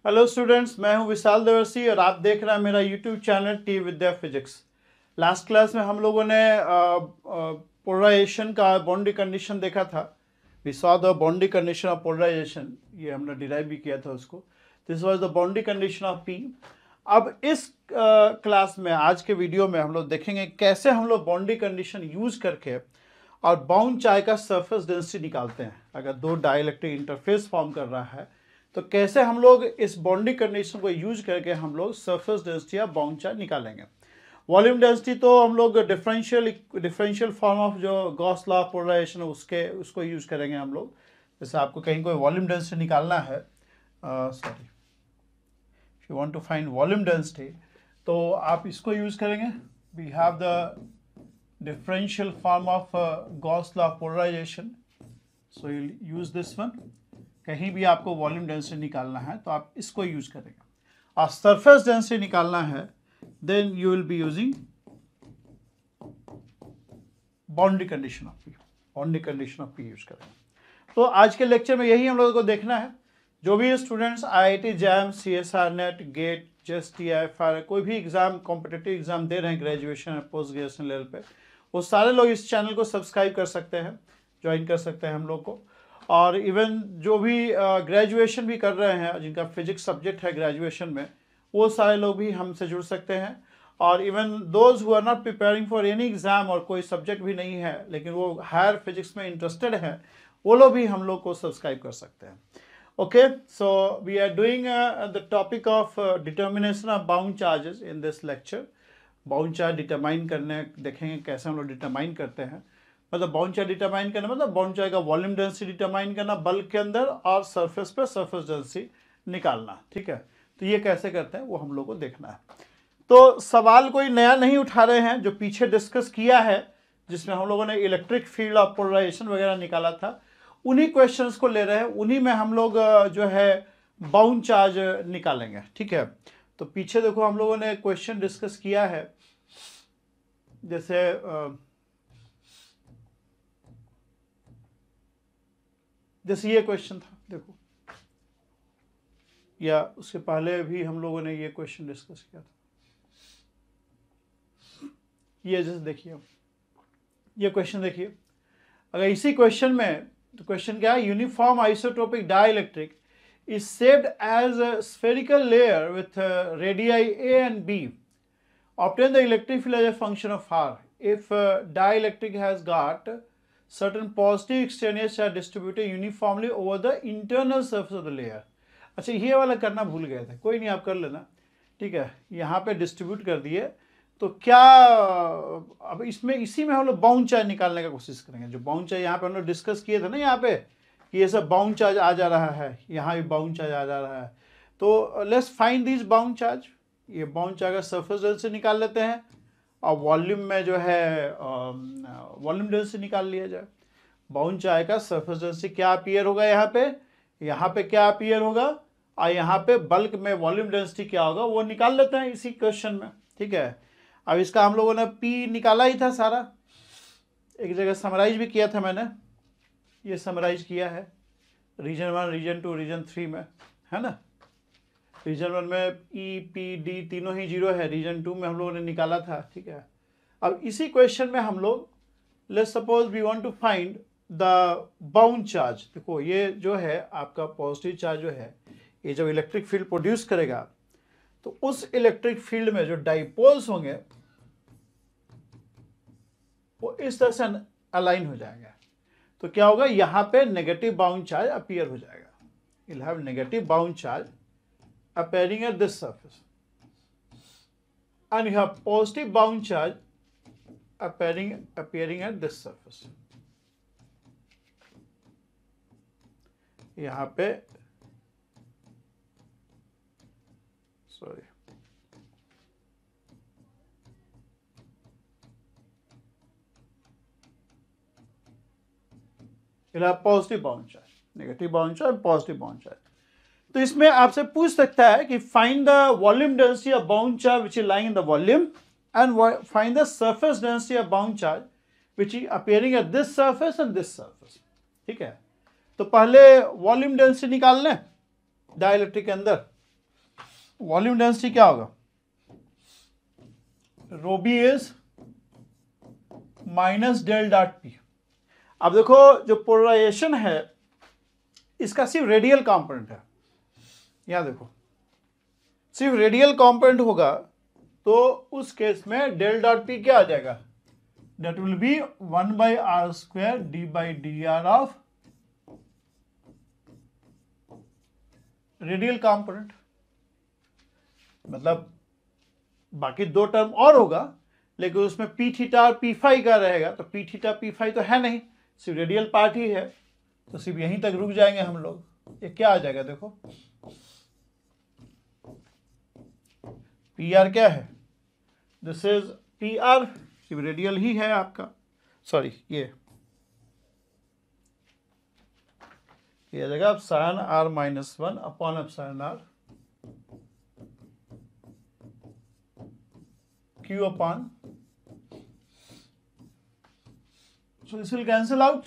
Hello students, मैं हूं विशाल देवर्सी और आप देख रहे हैं मेरा YouTube channel T Vidya physics. Last class में हम लोगों ने पोलराइजेशन का बाउंड्री कंडीशन देखा था। We saw the boundary condition of polarisation, ये हमने डिराइव भी किया था उसको। This was the boundary condition of P. अब इस क्लास में, आज के वीडियो में हम लोग देखेंगे कैसे हम लोग बाउंड्री कंडीशन यूज करके और बाउंड चार्ज का सरफेस डेंसिटी निकालते हैं। अगर दो डाइलेक्ट्रिक इंटरफेस फॉर्म कर रहा है तो कैसे हम लोग इस बाउंड्री कंडीशन को यूज करके हम लोग सरफेस डेंसिटी या बाउंड चार्ज निकालेंगे। वॉल्यूम डेंसिटी तो हम लोग डिफरेंशियल फॉर्म ऑफ जो गॉस लॉ ऑफ पोलराइजेशन उसको यूज करेंगे हम लोग। जैसे आपको कहीं कोई वॉल्यूम डेंसिटी निकालना है, sorry, if you want to find volume density तो आप इसको यूज करेंगे। We have the differential form of Gauss law of polarization, so you'll use this one। कहीं भी आपको वॉल्यूम डेंसिटी निकालना है तो आप इसको यूज करेंगे, और सरफेस डेंसिटी निकालना है then you will be using boundary condition of P. Boundary condition of P use करेंगे। तो आज के लेक्चर में यही हम लोगों को देखना है। जो भी students IIT JAM, CSR NET, GATE, JEST, TIFR कोई भी एग्जाम, कॉम्पिटिटिव एग्जाम दे रहे हैं ग्रेजुएशन और पोस्ट ग्रेजुएशन लेवल पे, वो सारे लोग इस चैनल को सब्सक्राइब कर सकते हैं, ज्वाइन कर सकते हैं हम लोग को। और इवन जो भी ग्रेजुएशन भी कर रहे हैं, जिनका फिजिक्स सब्जेक्ट है ग्रेजुएशन में, वो सारे लोग भी हमसे जुड़ सकते हैं। और even those who are not preparing for any exam, और कोई सब्जेक्ट भी नहीं है लेकिन वो हायर फिजिक्स में इंटरेस्टेड है, वो लोग भी हम लोग को सब्सक्राइब कर सकते हैं। Okay, so we are doing the topic of determination of bound charges in this lecture। Bound charge determine करने देखेंगे कैसे हम लोग डिटरमाइन करते हैं। मतलब बाउंड चार्ज डिटरमाइन करना मतलब बाउंड चार्ज का वॉल्यूम डेंसिटी डिटरमाइन करना बल्क के अंदर, और सरफेस पे सरफेस डेंसिटी निकालना। ठीक है, तो ये कैसे करते हैं वो हम लोग को देखना है। तो सवाल कोई नया नहीं उठा रहे हैं, जो पीछे डिस्कस किया है जिसमें हम लोगों ने इलेक्ट्रिक फील्ड ऑफ पोलराइजेशन वगैरह निकाला था, उन्हीं क्वेश्चंस को ले रहे हैं, उन्हीं में हम लोग जो है बाउंड चार्ज निकालेंगे। ठीक है, तो पीछे देखो हम लोगों ने क्वेश्चन डिस्कस किया है। जैसे ये क्वेश्चन था, देखो, या उसके पहले भी हम लोगों ने ये क्वेश्चन डिस्कस किया था। ये जैसे देखिए, ये क्वेश्चन देखिए, अगर इसी क्वेश्चन में, तो क्वेश्चन क्या है, uniform isotropic dielectric is shaped as a spherical layer with radii A and B. Obtain the electric field as a function of R. If dielectric has got certain positive extraneous charge distributed uniformly over the internal surface of the layer। अच्छा, ये वाला करना भूल गए थे, कोई नहीं, आप कर लेना। ठीक है, यहाँ पे डिस्ट्रीब्यूट कर दिए, तो क्या अब इसमें, इसी में हम लोग बाउंड चार्ज निकालने का कोशिश करेंगे। जो बाउंड चार्ज यहाँ पे हम लोग डिस्कस किए थे ना, यहाँ पे ये सब बाउंड चार्ज आ जा रहा है, यहाँ भी बाउंड चार्ज आ जा रहा है। तो let's find this bound charge. ये बाउंड चार्ज का सरफेस डेंसिटी निकाल लेते हैं, और वॉल्यूम में जो है वॉल्यूम डेंसिटी निकाल लिया जाए। बाउंड चार्ज का सरफेस डेंसिटी क्या अपीयर होगा यहाँ पे क्या अपीयर होगा, और यहाँ पे बल्क में वॉल्यूम डेंसिटी क्या होगा, वो निकाल लेते हैं इसी क्वेश्चन में। ठीक है, अब इसका हम लोगों ने P निकाला ही था सारा, एक जगह समराइज भी किया था मैंने, ये समराइज किया है रीजन 1, रीजन 2, रीजन 3 में, है ना। रीजन 1 में E, P, D तीनों ही 0 है, रीजन 2 में हम लोगों ने निकाला था। ठीक है, अब इसी क्वेश्चन में हम लोग, let's suppose we want to find the bound charge. देखो, ये जो है आपका पॉजिटिव चार्ज जो है, ये जब इलेक्ट्रिक फील्ड प्रोड्यूस करेगा तो उस इलेक्ट्रिक फील्ड में जो डाइपोल्स होंगे वो इस तरह से अलाइन हो जाएगा। तो क्या होगा, यहाँ पे नेगेटिव बाउंड चार्ज अपीयर हो जाएगा। you'll have negative bound charge appearing at this surface, and you have positive bound charge appearing at this surface। यहाँ पे sorry, positive bound charge, negative bound charge, positive bound charge. तो इसमें आपसे पूछ सकता है कि find the volume density of bound charge which is lying in the volume, and find the surface density of bound charge which is appearing at this surface and this surface. ठीक है, तो पहले वॉल्यूम डेंसिटी निकाल लें dielectric के अंदर। Volume density क्या होगा, rho B is minus del dot P. अब देखो जो पोलराइजेशन है इसका सिर्फ रेडियल कंपोनेंट है, यहां देखो सिर्फ रेडियल कंपोनेंट होगा तो उस केस में डेल डॉट पी क्या आ जाएगा, that will be 1 by r square d by dr of radial component. मतलब बाकी दो टर्म और होगा लेकिन उसमें पी थीटा और पी फाई का रहेगा, तो पी थीटा पी फाई तो है नहीं, सिर्फ रेडियल पार्ट ही है, तो सिर्फ यहीं तक रुक जाएंगे हम लोग। ये क्या आ जाएगा देखो, पी आर क्या है, दिस इज पी आर, सिर्फ रेडियल ही है आपका, सॉरी ये आ जाएगा epsilon R minus 1 upon epsilon R Q upon, so this will cancel out.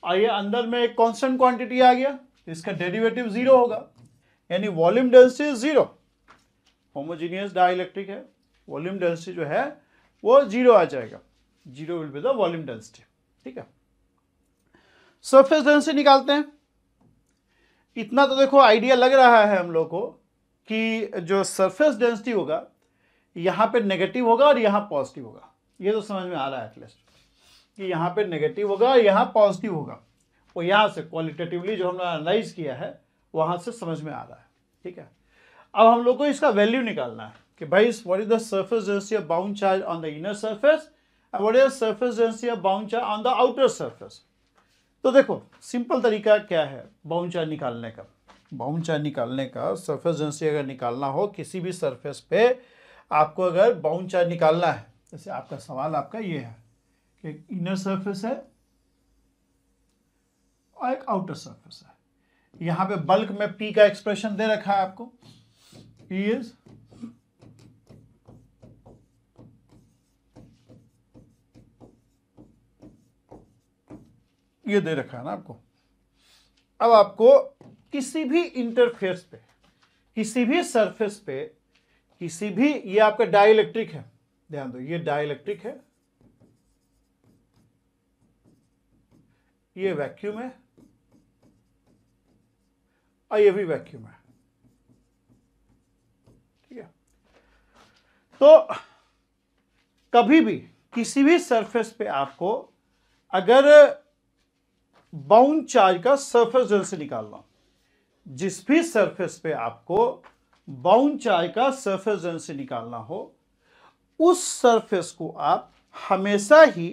और ये अंदर में एक कांस्टेंट क्वांटिटी आ गया, इसका डेरिवेटिव जीरो होगा, यानी volume density zero. Homogeneous dielectric है, वॉल्यूम डेंसिटी जो है वो जीरो आ जाएगा, zero will be the volume density. ठीक है, सरफेस डेंसिटी निकालते हैं। इतना तो देखो आइडिया लग रहा है हम लोग को कि जो सरफेस डेंसिटी होगा यहाँ पे नेगेटिव होगा और यहाँ पॉजिटिव होगा, ये तो समझ में आ रहा है एटलीस्ट कि यहाँ पे नेगेटिव होगा और यहाँ पॉजिटिव होगा, और यहाँ से क्वालिटेटिवली जो हमने एनालाइज किया है वहाँ से समझ में आ रहा है। ठीक है, अब हम लोग को इसका वैल्यू निकालना है कि भाई what is the surface density of bound charge on the inner surface and what is the surface density of bound charge on the outer surface. तो देखो सिंपल तरीका क्या है बाउंड चार्ज निकालने का, बाउंड चार्ज निकालने का सरफेस डेंसिटी अगर निकालना हो किसी भी सरफेस पे, आपको अगर बाउंड चार्ज निकालना है, जैसे आपका सवाल आपका ये है कि एक इनर सरफेस है और एक आउटर सरफेस है, यहाँ पे बल्क में P का एक्सप्रेशन दे रखा है आपको, P इज ये दे रखा है ना आपको। अब आपको किसी भी इंटरफेस पे, किसी भी सरफेस पे, किसी भी, ये आपका डाइलेक्ट्रिक है, ध्यान दो ये डाइलेक्ट्रिक है, ये वैक्यूम है और ये भी वैक्यूम है। ठीक है, तो कभी भी किसी भी सरफेस पे आपको अगर बाउंड चार्ज का सरफेस डेंसिटी निकालना, जिस भी सरफेस पे आपको बाउंड चार्ज का सरफेस डेंसिटी निकालना हो, उस सरफेस को आप हमेशा ही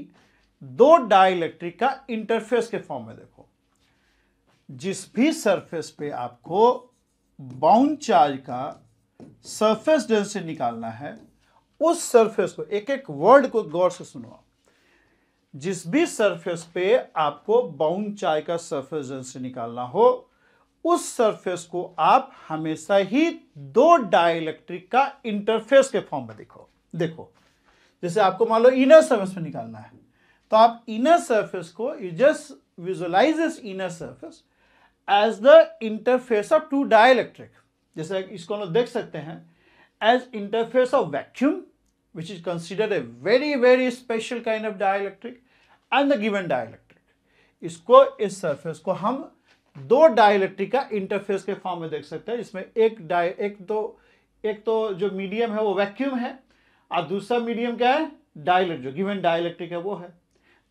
दो डाइलेक्ट्रिक का इंटरफेस के फॉर्म में देखो। जिस भी सरफेस पे आपको बाउंड चार्ज का सरफेस डेंसिटी निकालना है, उस सरफेस को, एक एक वर्ड को गौर से सुनो, जिस भी सरफेस पे आपको बाउंड चार्ज का सरफेस डेंसिटी निकालना हो, उस सरफेस को आप हमेशा ही दो डाइलेक्ट्रिक का इंटरफेस के फॉर्म में देखो। जैसे आपको मान लो इनर सरफेस में निकालना है, तो आप इनर सरफेस को, you just visualise this inner surface as the interface of two dielectric. जैसे इसको हम लोग देख सकते हैं as interface of vacuum which is considered a very very special kind of dielectric and the given dielectric। इसको, इस सरफेस को हम दो डाइलेक्ट्रिक का इंटरफेस के फॉर्म में देख सकते हैं, इसमें एक तो जो मीडियम है वो वैक्यूम है और दूसरा मीडियम क्या है, डाइलेक्ट्रिक, जो गिवन डाइलेक्ट्रिक है वो है।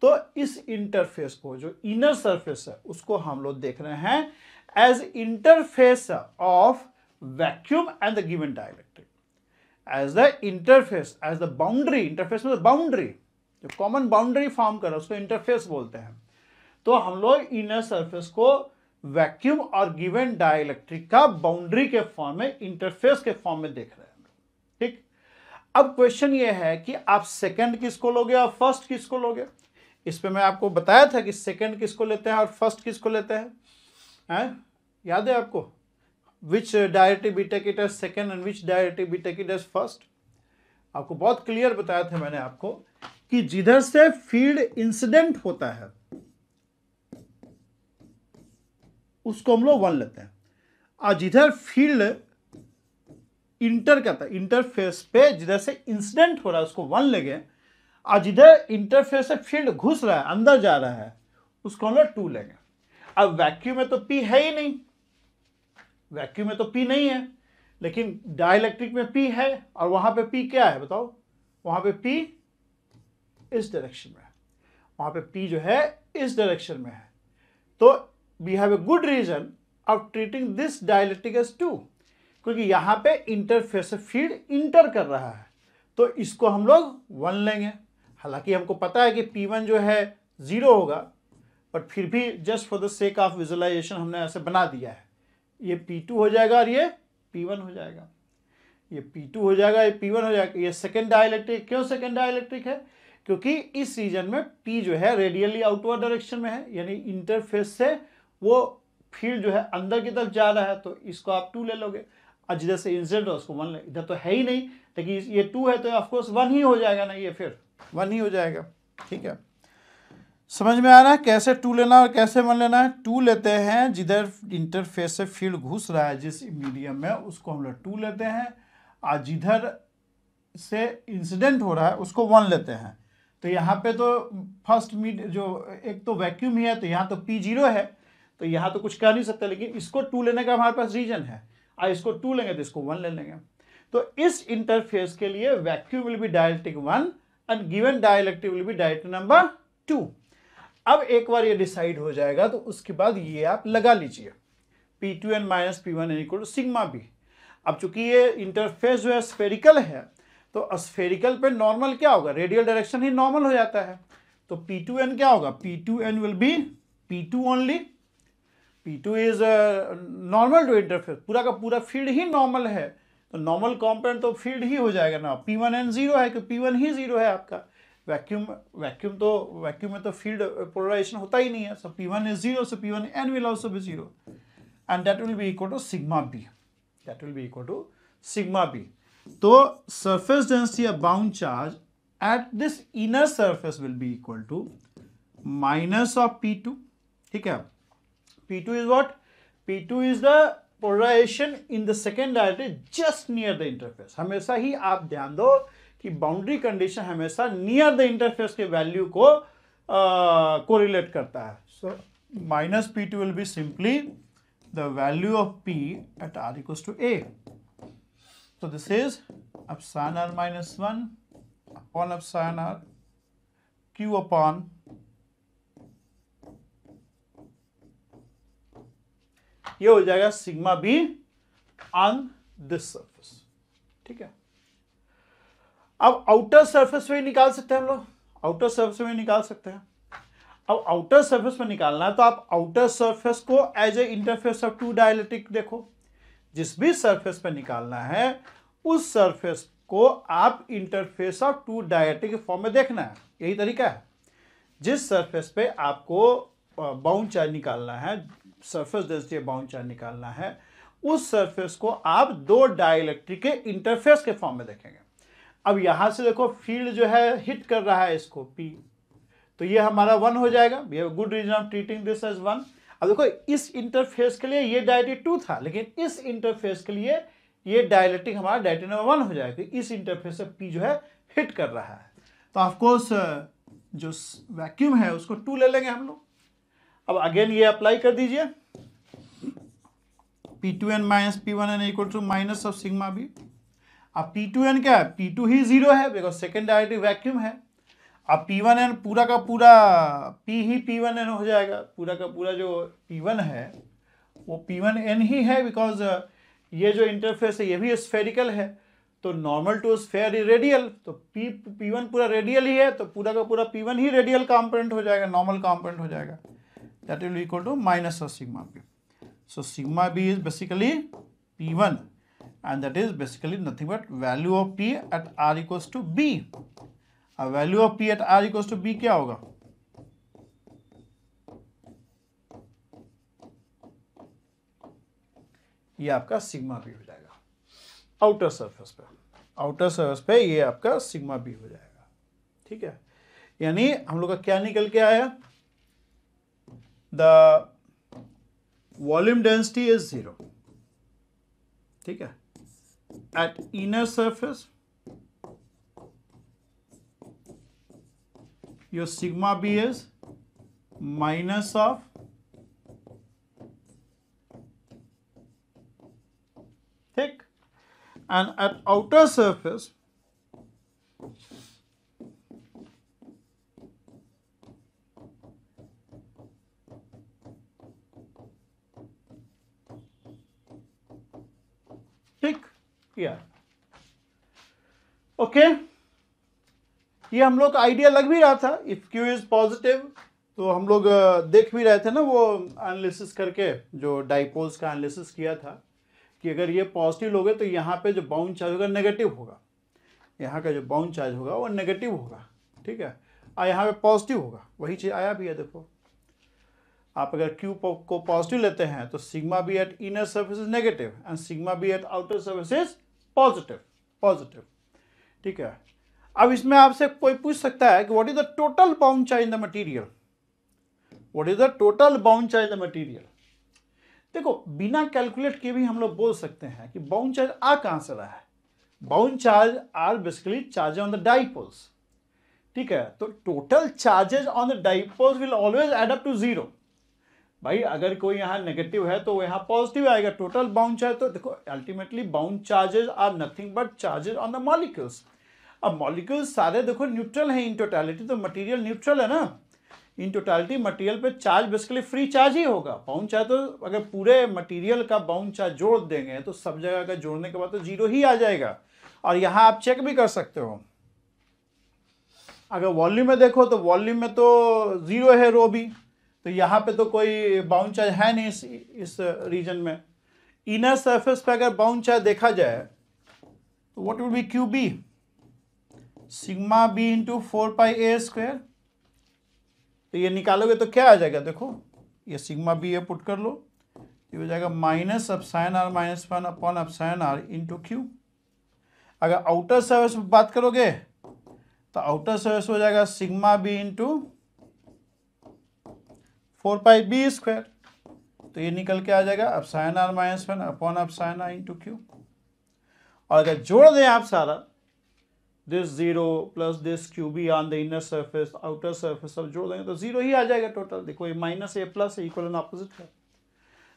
तो इस इंटरफेस को, जो इनर सरफेस है, उसको हम लोग देख रहे हैं as interface of vacuum and the given dielectric, as the interface, as the boundary. Interface में बाउंड्री, जो कॉमन बाउंड्री फॉर्म कर रहा है उसको इंटरफेस बोलते हैं। तो हम लोग इनर सरफेस को वैक्यूम और गिवन डाइलेक्ट्रिक का बाउंड्री के फॉर्म में, इंटरफेस के फॉर्म में देख रहे हैं। ठीक, अब क्वेश्चन ये है कि आप सेकंड किसको लोगे और फर्स्ट किसको लोगे। इस पे मैं आपको बताया था कि सेकंड किसको लेते हैं और फर्स्ट किसको लेते हैं, याद है आपको? Which derivative we take it as second and which derivative we take it as first। आपको बहुत क्लियर बताया था मैंने आपको कि जिधर से फील्ड इंसिडेंट होता है उसको हम लोग वन लेते हैं, और जिधर फील्ड इंटर करता है, इंटरफेस पे जिधर से इंसिडेंट हो रहा है उसको 1 लेंगे, और जिधर इंटरफेस से फील्ड घुस रहा है, अंदर जा रहा है, उसको हम लोग 2 लेंगे। अब वैक्यूम में तो P है ही नहीं, वैक्यूम में तो P नहीं है, लेकिन डाइलेक्ट्रिक में P है, और वहां पे P क्या है बताओ, वहां पे P इस डायरेक्शन में है, वहां पे P जो है इस डायरेक्शन में है। तो we have a good reason of treating this dielectric as 2, क्योंकि यहां पे इंटरफेस फील्ड इंटर कर रहा है, तो इसको हम लोग 1 लेंगे। हालांकि हमको पता है कि P1 जो है 0 होगा, बट फिर भी just for the sake of visualisation हमने ऐसे बना दिया है। ये P2 हो जाएगा और ये P1 हो जाएगा, ये P2 हो जाएगा, ये P1 हो जाएगा। ये सेकेंड डाइलेक्ट्रिक, क्यों सेकेंड डाइलेक्ट्रिक है, क्योंकि इस रीजन में P जो है रेडियली आउटवर्ड डायरेक्शन में है, यानी इंटरफेस से वो फील्ड जो है अंदर की तरफ जा रहा है, तो इसको आप 2 ले लोगे, और जिधर से इंसिडेंट हो उसको 1 ले। इधर तो है ही नहीं, लेकिन ये 2 है तो ऑफकोर्स 1 ही हो जाएगा ना, ये फिर 1 ही हो जाएगा। ठीक है, समझ में आ रहा है कैसे 2 लेना और कैसे 1 लेना है। 2 लेते हैं जिधर इंटरफेस से फील्ड घुस रहा है जिस मीडियम में, उसको हम लोग 2 लेते हैं, और जिधर से इंसिडेंट हो रहा है उसको 1 लेते हैं। तो यहाँ पे तो फर्स्ट जो एक तो वैक्यूम ही है, तो यहाँ तो P 0 है, तो यहाँ तो कुछ कर नहीं सकते, लेकिन इसको 2 लेने का हमारे पास रीजन है, और इसको 2 लेंगे तो इसको 1 ले लेंगे। तो इस इंटरफेस के लिए vacuum will be dielectric 1 and given dielectric will be dielectric number 2। अब एक बार ये डिसाइड हो जाएगा तो उसके बाद ये आप लगा लीजिए, P2n minus P1n equal to sigma B. अब चूंकि ये इंटरफेस जो है स्फेरिकल है, तो स्फेरिकल पे नॉर्मल क्या होगा, रेडियल डायरेक्शन ही नॉर्मल हो जाता है, तो P2n क्या होगा, P2n will be P2 only. P2 is normal to interface, पूरा का पूरा फील्ड ही नॉर्मल है, तो नॉर्मल कॉम्पोनेंट तो फील्ड ही हो जाएगा ना। P1n 0 है कि P1 ही 0 है आपका। वैक्यूम में तो फील्ड पोलराइजेशन होता ही नहीं है, सो P1 is 0, so P1n will also be 0, and that will be equal to sigma b, that will be equal to sigma b। तो surface density of bound charge at this inner surface will be equal to minus of P2। ठीक है, P2 is what, P2 is the polarization in the second direction just near the interface। हमेशा ही आप ध्यान दो कि boundary condition हमेशा near the interface के value को कोरिलेट करता है। So minus P2 will be simply the value of P at R equals to A। So this is epsilon r minus 1 upon epsilon r q upon ये हो जाएगा sigma be on this surface. ठीक है, अब outer surface में निकाल सकते हैं हम लोग, आउटर सरफेस में निकाल सकते हैं। अब आउटर सरफेस में निकालना है तो आप आउटर सरफेस को as a interface of 2 dielectric देखो, जिस भी सरफेस पे निकालना है उस सरफेस को आप इंटरफेस ऑफ 2 डाइलेक्ट्रिक के फॉर्म में देखना है। यही तरीका है, जिस सरफेस पे आपको बाउंड चार्ज निकालना है, सरफेस डेंसिटी बाउंड चार्ज निकालना है, उस सरफेस को आप 2 डाइलेक्ट्रिक के इंटरफेस के फॉर्म में देखेंगे। अब यहां से देखो फील्ड जो है हिट कर रहा है इसको P, तो ये हमारा 1 हो जाएगा। We have good reason of treating this as 1। अब देखो इस इंटरफेस के लिए ये डायलेक्ट्रिक 2 था, लेकिन इस इंटरफेस के लिए ये डायलेक्ट्रिक हमारा डायलेक्ट्रिक नंबर 1 हो जाएगा। इस इंटरफेस से P जो है हिट कर रहा है, तो ऑफकोर्स जो वैक्यूम है उसको 2 ले लेंगे हम लोग। अब अगेन ये अप्लाई कर दीजिए, P2n minus P1n equal to minus of sigma B. अब P2n क्या है, P2 ही 0 है बिकॉज सेकेंड डायलेक्ट्रिक वैक्यूम है। अब P1n पूरा का पूरा P ही P1n हो जाएगा, पूरा का पूरा जो P1 है वो P1n ही है, बिकॉज ये जो इंटरफेस है ये भी स्फेरिकल है, तो नॉर्मल टू स्फेयर ही रेडियल, तो P1 पूरा रेडियल ही है, तो पूरा का पूरा P1 ही रेडियल कॉम्पोनेंट हो जाएगा, नॉर्मल कॉम्पोनेंट हो जाएगा। That will equal to minus of sigma B. So sigma B is basically P1 and that is basically nothing but value of P at R equals to B। अब value of P at R equals to B क्या होगा, ये आपका sigma B हो जाएगा outer surface पे, outer surface पे ये आपका सिग्मा बी हो जाएगा। ठीक है, यानी हम लोग का क्या निकल के आया, द वॉल्यूम डेंसिटी इज 0। ठीक है, at inner surface, your sigma b is minus of thick, and at outer surface thick here. Okay, ये हम लोग का आइडिया लग भी रहा था. इफ क्यू इज पॉजिटिव, तो हम लोग देख भी रहे थे ना वो एनालिसिस करके, जो डाइपोल्स का एनालिसिस किया था, कि अगर ये पॉजिटिव लोगे तो यहाँ पे जो बाउंड चार्ज होगा नेगेटिव होगा, यहाँ का जो बाउंड चार्ज होगा वो नेगेटिव होगा. ठीक है, और यहाँ पे पॉजिटिव होगा. वही चीज़ आया भी है. देखो, आप अगर Q को पॉजिटिव लेते हैं तो sigma B at inner surface is negative and sigma B at outer surface is positive. ठीक है, अब इसमें आपसे कोई पूछ सकता है कि what is the total bound charge in the material. What is the total bound charge in the material. देखो, बिना कैलकुलेट किए भी हम लोग बोल सकते हैं कि बाउंड चार्ज आ कहां से रहा है. Bound charge are basically charge on the dipoles. ठीक है, तो total charges on the dipoles will always add up to zero. भाई अगर कोई यहाँ नेगेटिव है तो यहाँ पॉजिटिव आएगा. टोटल बाउंड चार्ज, तो देखो ultimately bound charges are nothing but charges on the molecules. अब मॉलिक्यूल्स सारे देखो न्यूट्रल हैं इन टोटलिटी, तो मटेरियल न्यूट्रल है ना. इन टोटलिटी मटेरियल पे चार्ज बेसिकली फ्री चार्ज ही होगा. बाउंड चार्ज तो अगर पूरे मटेरियल का बाउंड चार्ज जोड़ देंगे तो सब जगह का जोड़ने के बाद तो जीरो ही आ जाएगा. और यहाँ आप चेक भी कर सकते हो, अगर वॉल्यूम में देखो तो वॉल्यूम में तो जीरो है रो भी, तो यहाँ पे तो कोई बाउंड चार्ज है नहीं इस रीजन में. इनर सरफेस पे अगर बाउंड चार्ज देखा जाए तो what will be Q B, sigma B into 4πa². तो ये निकालोगे तो क्या आ जाएगा. देखो, ये सिग्मा बी ये पुट कर लो, ये हो जाएगा minus epsilon r minus 1 upon epsilon r into Q. अगर आउटर सरफेस में बात करोगे तो आउटर सरफेस हो जाएगा सिग्मा बी इंटू 4πb². तो ये निकल के आ जाएगा epsilon r minus 1 upon epsilon r into Q. और अगर जोड़ दें आप सारा, this zero plus this Q be on the inner surface outer surface सब जोड़ देंगे तो जीरो ही आ जाएगा टोटल. देखो ये minus A plus equal and opposite है.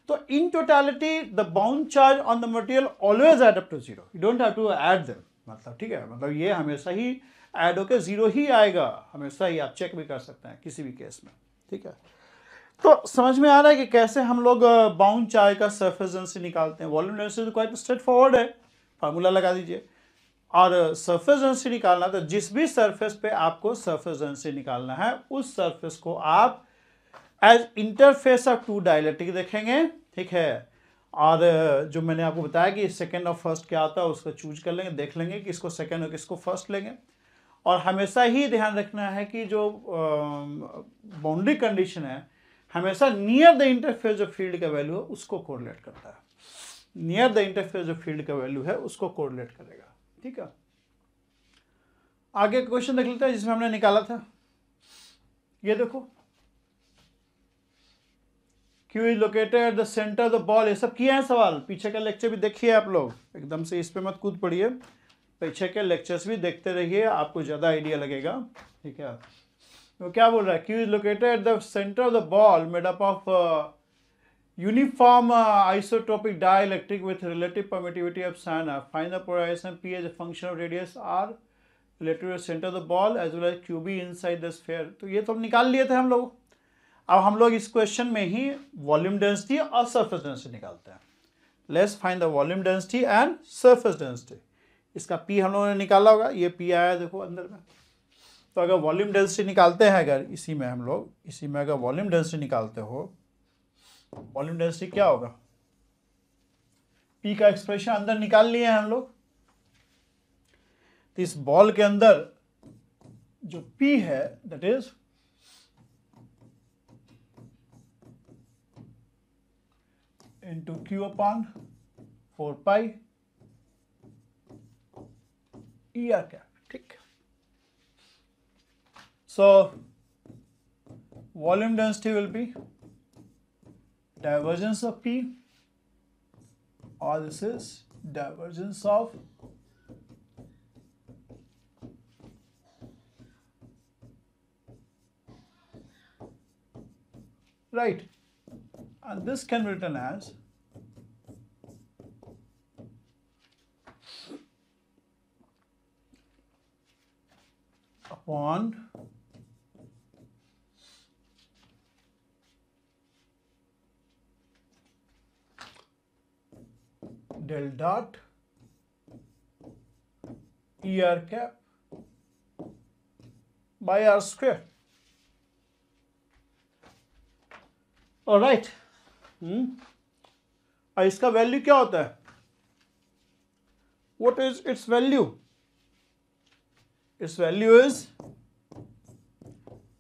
तो in totality the bound charge on the material always add up to zero. You don't have to add them. मतलब ठीक है, मतलब ये हमेशा ही ऐड होकर जीरो ही आएगा, हमेशा ही. आप चेक भी कर सकते हैं किसी भी केस में. ठीक है, तो समझ में आ रहा है कि कैसे हम लोग बाउंड चार्ज का सरफेस डेंसिटी निकालते हैं. वॉल्यूम डेंसिटी तो क्वाइट स्ट्रेट फॉरवर्ड है, फार्मूला लगा दीजिए. और सरफेस डेंसिटी निकालना, तो जिस भी सरफेस पे आपको सरफेस डेंसिटी निकालना है उस सरफेस को आप as interface of two dielectric देखेंगे. ठीक है, और जो मैंने आपको बताया कि सेकंड और फर्स्ट क्या आता है उसको चूज कर लेंगे, देख लेंगे कि किसको सेकंड और किसको फर्स्ट लेंगे. और हमेशा ही ध्यान रखना है कि जो बाउंड्री कंडीशन है हमेशा नियर द इंटरफेस जो फील्ड का वैल्यू है उसको कोरिलेट करता है. नियर द इंटरफेस जो फील्ड का वैल्यू है उसको कोरिलेट करेगा. ठीक है, आगे क्वेश्चन देख लेते हैं जिसमें हमने निकाला था. ये देखो, Q is located at the centre of the ball. ये सब किए हैं सवाल, पीछे का लेक्चर भी देखिए आप लोग, एकदम से इस पे मत कूद पड़िए, पीछे के लेक्चर्स भी देखते रहिए, आपको ज़्यादा आइडिया लगेगा. ठीक है, तो क्या बोल रहा है, Q is located at the centre of the ball made up of uniform isotropic dielectric with relative permittivity of sin r. Find the polarization P as a function of radius r related to the center of the ball as well as QB inside the sphere. तो ये तो निकाल लिए थे हम लोग. अब हम लोग इस क्वेश्चन में ही वॉल्यूम डेंसिटी और सरफेस डेंसिटी निकालते हैं. Let's find the volume density and surface density. इसका P हम लोगों ने निकाला होगा, ये P आया देखो अंदर में. तो अगर वॉल्यूम डेंसिटी निकालते हैं, अगर इसी में हम लोग इसी में अगर वॉल्यूम डेंसिटी निकालते हो, वॉल्यूम डेंसिटी क्या होगा, P का एक्सप्रेशन अंदर निकाल लिए हैं हम लोग. तो इस बॉल के अंदर जो P है that is into Q upon 4π ER cap. ठीक, so volume density will be divergence of P, or this is divergence of right, and this can be written as upon del dot ER cap by R square. Alright, और इसका value क्या होता है? What is it's value? It's value is,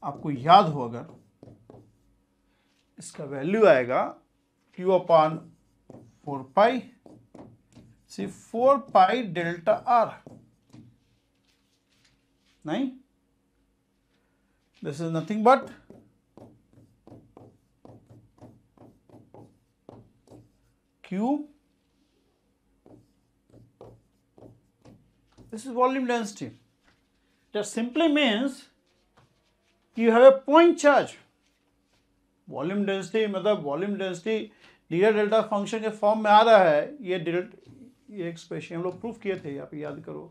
आपको याद हो अगर, इसका वैल्यू आएगा Q अपॉन 4 पाई, सी 4 पाई डेल्टा आर, नहीं, this is nothing but Q, this is volume density. That simply means you have a point charge. Volume density मतलब volume density Dirac delta function के form में आ रहा है। ये expression हम लोग proof किए थे, आप याद करो,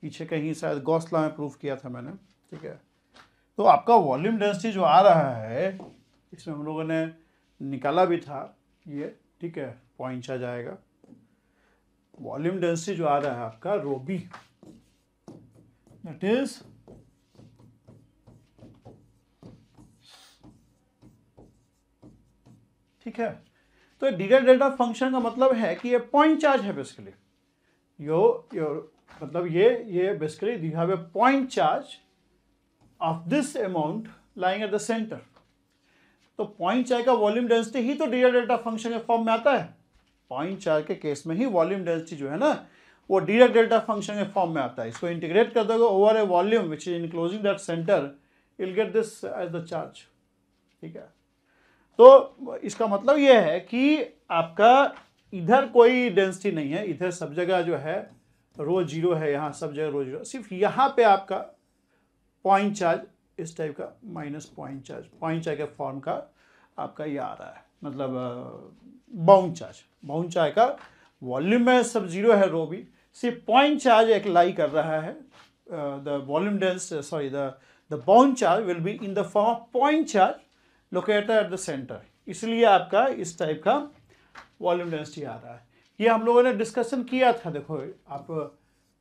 पीछे कहीं शायद गॉस लॉ में प्रूफ किया था मैंने, ठीक है। तो आपका वॉल्यूम डेंसिटी जो आ रहा है, इसमें हम लोगों ने निकाला भी था ये, ठीक है, पॉइंट आ जाएगा। वॉल्यूम डेंसिटी जो आ रहा है आपका रो बी, दैट इज ठीक है। तो डीराक डेल्टा फंक्शन का मतलब है कि ये पॉइंट चार्ज है बेसिकली, योर मतलब ये basically you have a point charge of this amount lying at the centre. तो पॉइंट चार्ज का वॉल्यूम डेंसिटी ही तो डीराक डेल्टा फंक्शन के फॉर्म में आता है। पॉइंट चार्ज के केस में ही वॉल्यूम डेंसिटी जो है ना, वो डीराक डेल्टा फंक्शन के फॉर्म में आता है। इसको इंटीग्रेट कर दोगे over a volume which is enclosing that centre, you will get this as the charge, ठीक है। तो इसका मतलब यह है कि आपका इधर कोई डेंसिटी नहीं है, इधर सब जगह जो है रो जीरो है, यहाँ सब जगह रो जीरो, सिर्फ यहाँ पे आपका पॉइंट चार्ज इस टाइप का माइनस पॉइंट चार्ज के फॉर्म का आपका ये आ रहा है, मतलब बाउंड चार्ज का वॉल्यूम में सब जीरो है रो भी, सिर्फ पॉइंट चार्ज एक लाई कर रहा है। The volume density the bound charge will be in the form of point charge located at the centre, इसलिए आपका इस टाइप का वॉल्यूम डेंसिटी आ रहा है। ये हम लोगों ने डिस्कशन किया था। देखो आप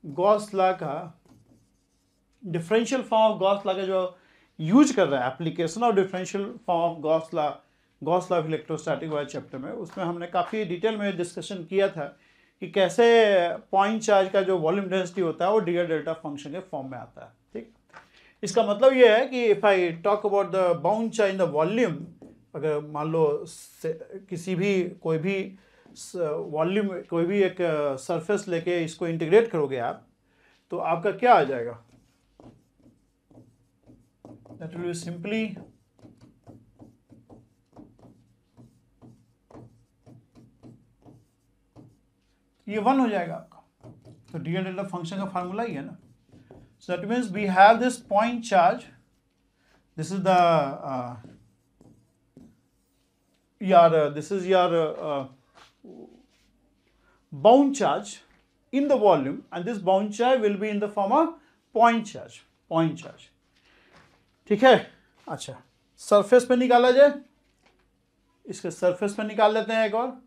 गॉस लॉ का differential form of Gauss law का जो यूज कर रहा है, application of differential form of Gauss law of electrostatic वाले चैप्टर में, उसमें हमने काफ़ी डिटेल में डिस्कशन किया था कि कैसे पॉइंट चार्ज का जो वॉल्यूम डेंसिटी होता है वो डीराक डेल्टा फंक्शन के फॉर्म में आता है, ठीक। इसका मतलब ये है कि if I talk about the bound charge in the volume, अगर मान लो किसी भी कोई भी वॉल्यूम कोई भी एक सरफेस लेके इसको इंटीग्रेट करोगे आप, तो आपका क्या आ जाएगा, दैट विल बी सिंपली ये 1 हो जाएगा आपका। तो डीराक डेल्टा फंक्शन का फार्मूला ही है ना। So that means we have this point charge. This is the bound charge in the volume, and this bound charge will be in the form of point charge. ठीक है। अच्छा, surface पे निकाला जाए, इसके सरफेस पे निकाल लेते हैं एक और।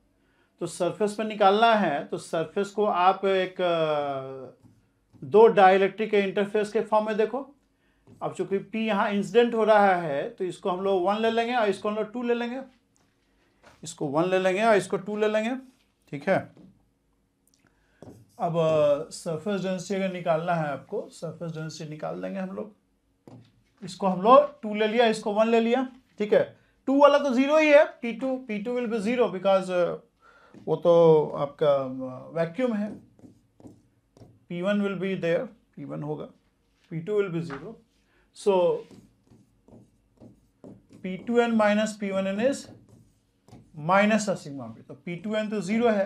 तो सरफेस पे निकालना है तो सरफेस को आप एक दो डाइलेक्ट्रिक के इंटरफेस के फॉर्म में देखो। अब चूंकि P यहाँ इंसिडेंट हो रहा है तो इसको हम लोग 1 ले लेंगे और इसको हम लोग 2 ले लेंगे, इसको 1 ले लेंगे और इसको 2 ले लेंगे, ठीक है। अब सरफेस डेंसिटी अगर निकालना है आपको, सरफेस डेंसिटी निकाल देंगे हम लोग। इसको हम लोग 2 ले लिया, इसको 1 ले लिया, ठीक है। 2 वाला तो 0 ही है, P2 विल बी 0 बिकॉज वो तो आपका वैक्यूम है। P1 will be there, P1 होगा, P2 will be 0. So P2n minus P1n is minus का सिग्मा भी, तो P2n तो 0 है।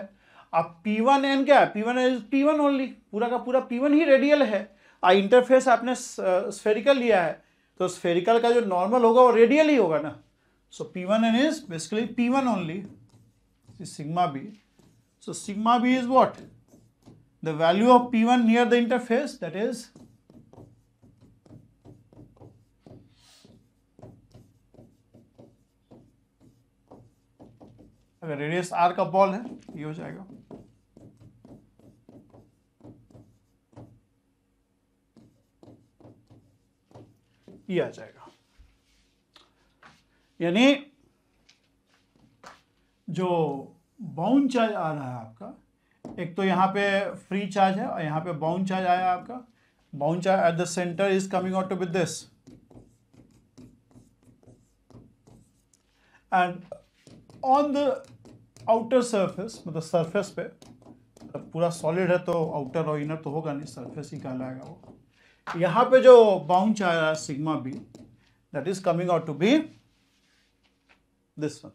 अब P1n क्या है, P1 इज P1 ओनली, पूरा का पूरा P1 ही रेडियल है। इंटरफेस आपने स्फेरिकल लिया है, तो स्फेरिकल का जो नॉर्मल होगा वो रेडियल ही होगा ना। So P1n is basically P1 only, sigma B. So sigma B is what, the value of P1 near the interface, that is अगर रेडियस r का बॉल है ये हो जाएगा, ये आ जाएगा। यानी जो बाउंड चार्ज आ रहा है आपका, एक तो यहाँ पे फ्री चार्ज है और यहाँ पे बाउंड चार्ज आया आपका। Bound charge at the centre is coming out with this, and on the outer surface, मतलब सरफेस पे, पूरा सॉलिड है तो आउटर और इनर तो होगा नहीं, सरफेस ही कहलाएगा वो। यहाँ पे जो बाउंड चार्ज है sigma B, that is coming out to be this one,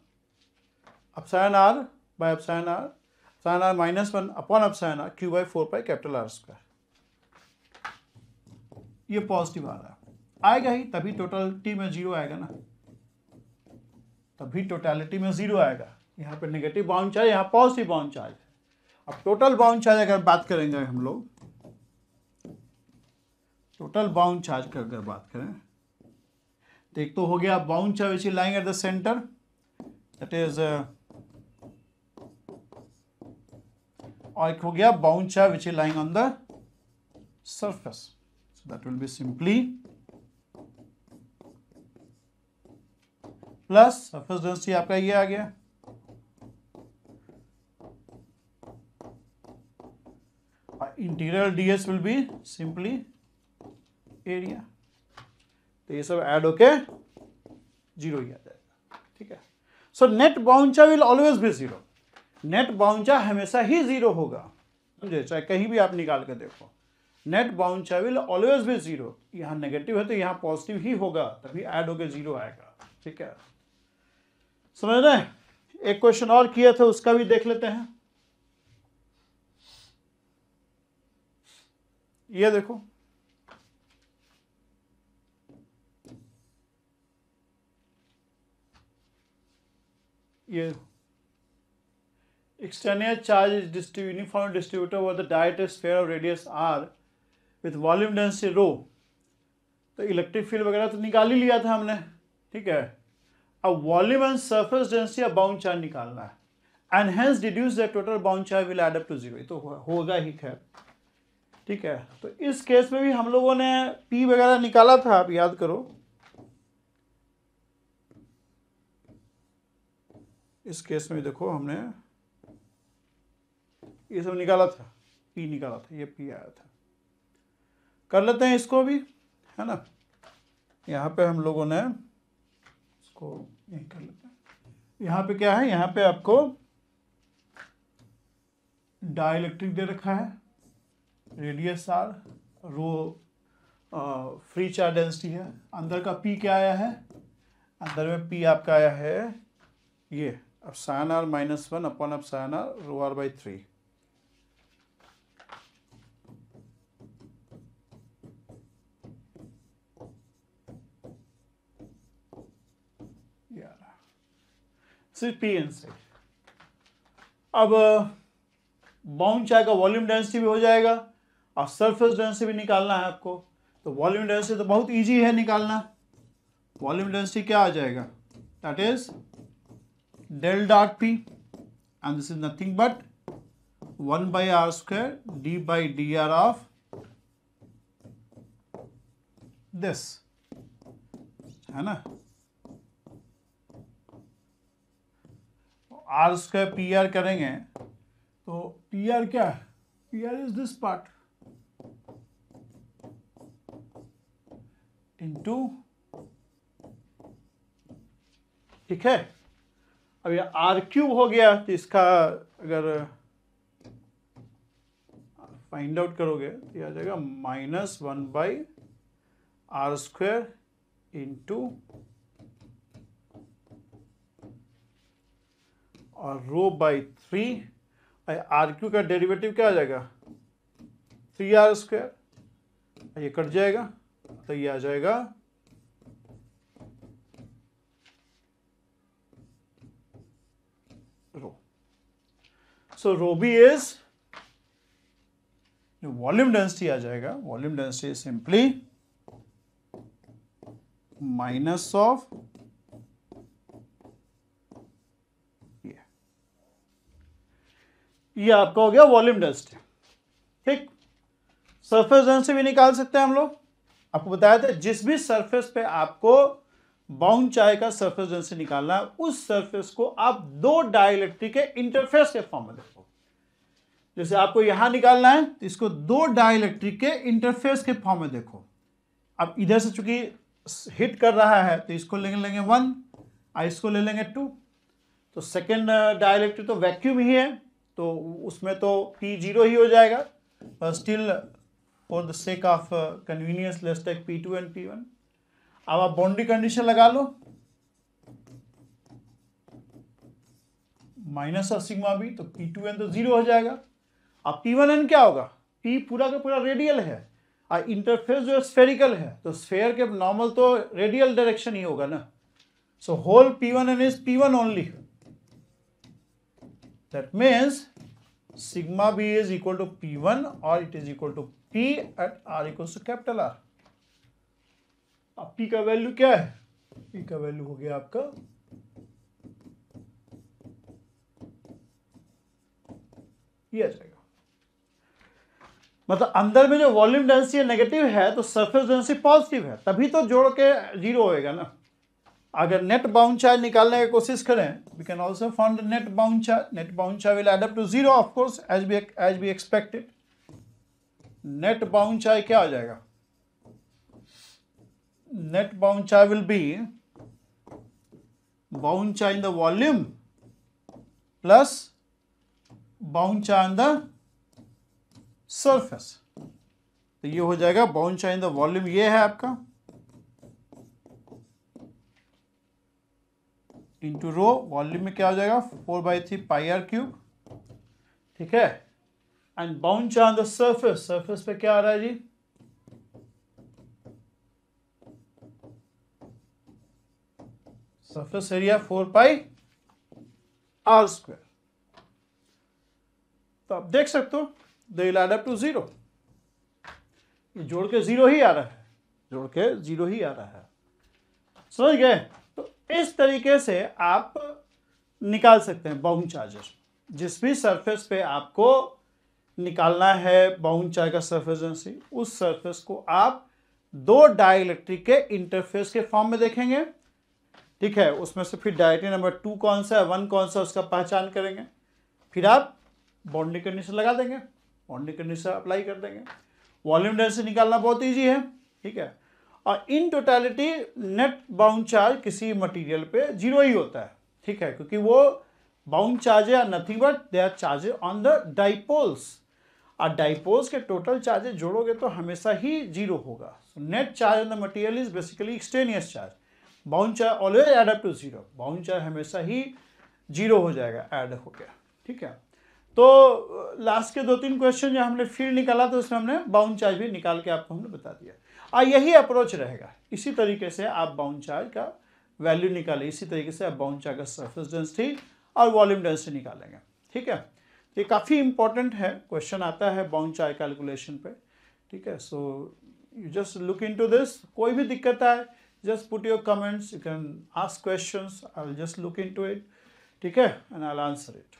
epsilon R by epsilon R -1 upon epsilon R Q by 4 pi capital R square. ये पॉजिटिव आ रहा है, आएगा ही, तभी टोटलिटी में 0 आएगा ना, तभी टोटलिटी में 0 आएगा। यहाँ पे नेगेटिव बाउंड चार्ज, यहाँ पॉजिटिव बाउंड चार्ज है। अब टोटल बाउंड चार्ज अगर बात करेंगे हम लोग, टोटल बाउंड चार्ज की अगर बात करें तो एक तो हो गया bound charge which is lying at the centre, that is, और एक हो गया bound charge which is lying on the surface, so that will be simply plus surface density आपका ये आ गया, interior ds will be simply area. तो ये सब ऐड होके 0 ही आ जाएगा, ठीक है। So net bound charge will always be 0, net bound charge हमेशा ही 0 होगा, समझे, चाहे कहीं भी आप निकाल के देखो, net bound charge will always be 0। यहाँ नेगेटिव है तो यहाँ पॉजिटिव ही होगा, तभी ऐड होके 0 आएगा, ठीक है, समझ रहे हैं। एक क्वेश्चन और किया था, उसका भी देख लेते हैं। ये देखो, ये extraneous charge is uniform distributed over the diameter sphere of radius r with volume density rho। तो इलेक्ट्रिक फील्ड वगैरह तो निकाल ही लिया था हमने, ठीक है। अब वॉल्यूम एंड सरफेस डेंसिटी या बाउंड चार्ज निकालना है, and hence deduce the total bound charge will add up to 0, तो होगा ही, खैर, ठीक है। तो इस केस में भी हम लोगों ने P वगैरह निकाला था, आप याद करो, इस केस में देखो हमने ये सब निकाला था, P निकाला था, ये P आया था। कर लेते हैं इसको भी, है ना। यहाँ पे हम लोगों ने इसको यही कर लेते हैं। यहाँ पे क्या है, यहाँ पे आपको डाइलेक्ट्रिक दे रखा है, रेडियस r, रो फ्री चार्ज डेंसिटी है, अंदर का P क्या आया है, अंदर में P आपका आया है ये epsilon r -1 upon epsilon r rho r by 3। सिर्फ P इनसाइड। अब बाउंड चार्ज का वॉल्यूम डेंसिटी भी हो जाएगा और सरफेस डेंसिटी भी निकालना है आपको। तो वॉल्यूम डेंसिटी तो बहुत इजी है निकालना। वॉल्यूम डेंसिटी क्या आ जाएगा, that is del dot P and this is nothing but 1/r² d/dr of this, है ना। r² PR करेंगे तो PR क्या है, PR is this part into, ठीक है। अब ये r³ हो गया, तो इसका अगर फाइंड आउट करोगे तो यह आ जाएगा -1/r² इंटू और रो बाई 3 आर क्यू का डेरिवेटिव क्या आ जाएगा 3r², ये कट जाएगा तो ये आ जाएगा रो। सो रो बी इज वॉल्यूम डेंसिटी आ जाएगा, volume density simply minus of ये आपका हो गया वॉल्यूम डेंसिटी। ठीक, सरफेस डेंसिटी भी निकाल सकते हैं हम लोग। आपको बताया था जिस भी सरफेस पे आपको बाउंड चार्ज का सरफेस डेंसिटी निकालना है, उस सरफेस को आप दो डाइलेक्ट्रिक के इंटरफेस के फॉर्म में देखो। जैसे आपको यहां निकालना है तो इसको दो डाइलेक्ट्रिक के इंटरफेस के फॉर्म में देखो। अब इधर से चूंकि हिट कर रहा है तो इसको लेंगे 1 और इसको ले लेंगे 2। तो सेकेंड डाइलेक्ट्रिक तो वैक्यूम ही है, तो उसमें तो P0 ही हो जाएगा, पर still for the sake of convenience let's take P2 and P1। अब आप बाउंड्री कंडीशन लगा लो, माइनस ऑफ सिग्मा बी, तो P2n तो 0 हो जाएगा। अब P1n क्या होगा, P पूरा का पूरा रेडियल है और इंटरफेस जो स्फेरिकल है, तो स्फेयर के नॉर्मल तो रेडियल डायरेक्शन ही होगा ना। So whole P1n is P1 only. That means sigma b is equal to P1 or it is equal to P at r equals to capital R। अब P का value क्या है, P का value हो गया आपका ये आ जाएगा। मतलब अंदर में जो वॉल्यूम डेंसिटी नेगेटिव है तो सरफेस डेंसिटी पॉजिटिव है, तभी तो जोड़ के 0 होएगा ना। अगर नेट बाउंड चार्ज निकालने की कोशिश करें, we can also found net bound charge. Net bound charge will add up to 0 of course as we expected. Net bound charge क्या आ जाएगा, net bound charge will be bound charge in the volume plus bound charge in the surface. तो ये हो जाएगा bound charge in the volume, ये है आपका इंटू रो, वॉल्यूम में क्या हो जाएगा 4/3 पाई आर क्यूब। ठीक है, and bound charge the surface, surface पे क्या आ रहा है जी, सरफेस एरिया 4πr²। तो आप देख सकते हो they will add up to 0। ये जोड़ के 0 ही आ रहा है, जोड़ के 0 ही आ रहा है, समझ गए। तो इस तरीके से आप निकाल सकते हैं बाउंड चार्जेस। जिस भी सरफेस पे आपको निकालना है बाउंड चार्ज का सरफेस डेंसिटी, उस सरफेस को आप दो डाइलेक्ट्रिक के इंटरफेस के फॉर्म में देखेंगे। ठीक है, उसमें से फिर डायरेक्टली नंबर 2 कौन सा है, 1 कौन सा, उसका पहचान करेंगे, फिर आप बाउंड्री कंडीशन लगा देंगे, बाउंड्री कंडीशन अप्लाई कर देंगे। वॉल्यूम डेंसिटी निकालना बहुत ईजी है। ठीक है, और in totality net bound charge किसी मटेरियल पे 0 ही होता है। ठीक है, क्योंकि वो बाउंड चार्ज है nothing but they are charges on the dipoles, और डाइपोल्स के टोटल चार्जेस जोड़ोगे तो हमेशा ही 0 होगा। Net charge on the material is basically extraneous charge, bound charge always add up to 0, bound charge हमेशा ही 0 हो जाएगा, ऐड हो गया। ठीक है, तो लास्ट के 2-3 क्वेश्चन जो हमने फिर निकाला तो उसमें हमने बाउंड चार्ज भी निकाल के आपको हमने बता दिया। यही अप्रोच रहेगा, इसी तरीके से आप बाउंड चार्ज का वैल्यू निकालें, इसी तरीके से आप बाउंड चार्ज का सरफेस डेंसिटी और वॉल्यूम डेंसिटी निकालेंगे। ठीक है, ये काफ़ी इंपॉर्टेंट है, क्वेश्चन आता है बाउंड चार्ज कैलकुलेशन पे। ठीक है, so you just look into this. कोई भी दिक्कत आए just put your comments, you can ask questions, I will just look into it. ठीक है, and I will answer it.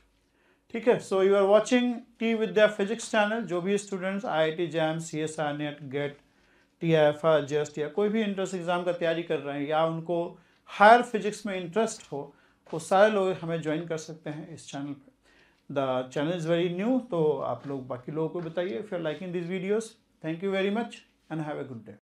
ठीक है, so you are watching T Vidya physics channel. जो भी students IIT JAM, CSIR NET, GATE, TIFR, JEST या कोई भी entrance exam का तैयारी कर रहे हैं या उनको हायर फिजिक्स में इंटरेस्ट हो, वो सारे लोग हमें ज्वाइन कर सकते हैं इस चैनल पे। The channel is very new, तो आप लोग बाकी लोगों को बताइए। If you are liking this videos, thank you very much and have a good day.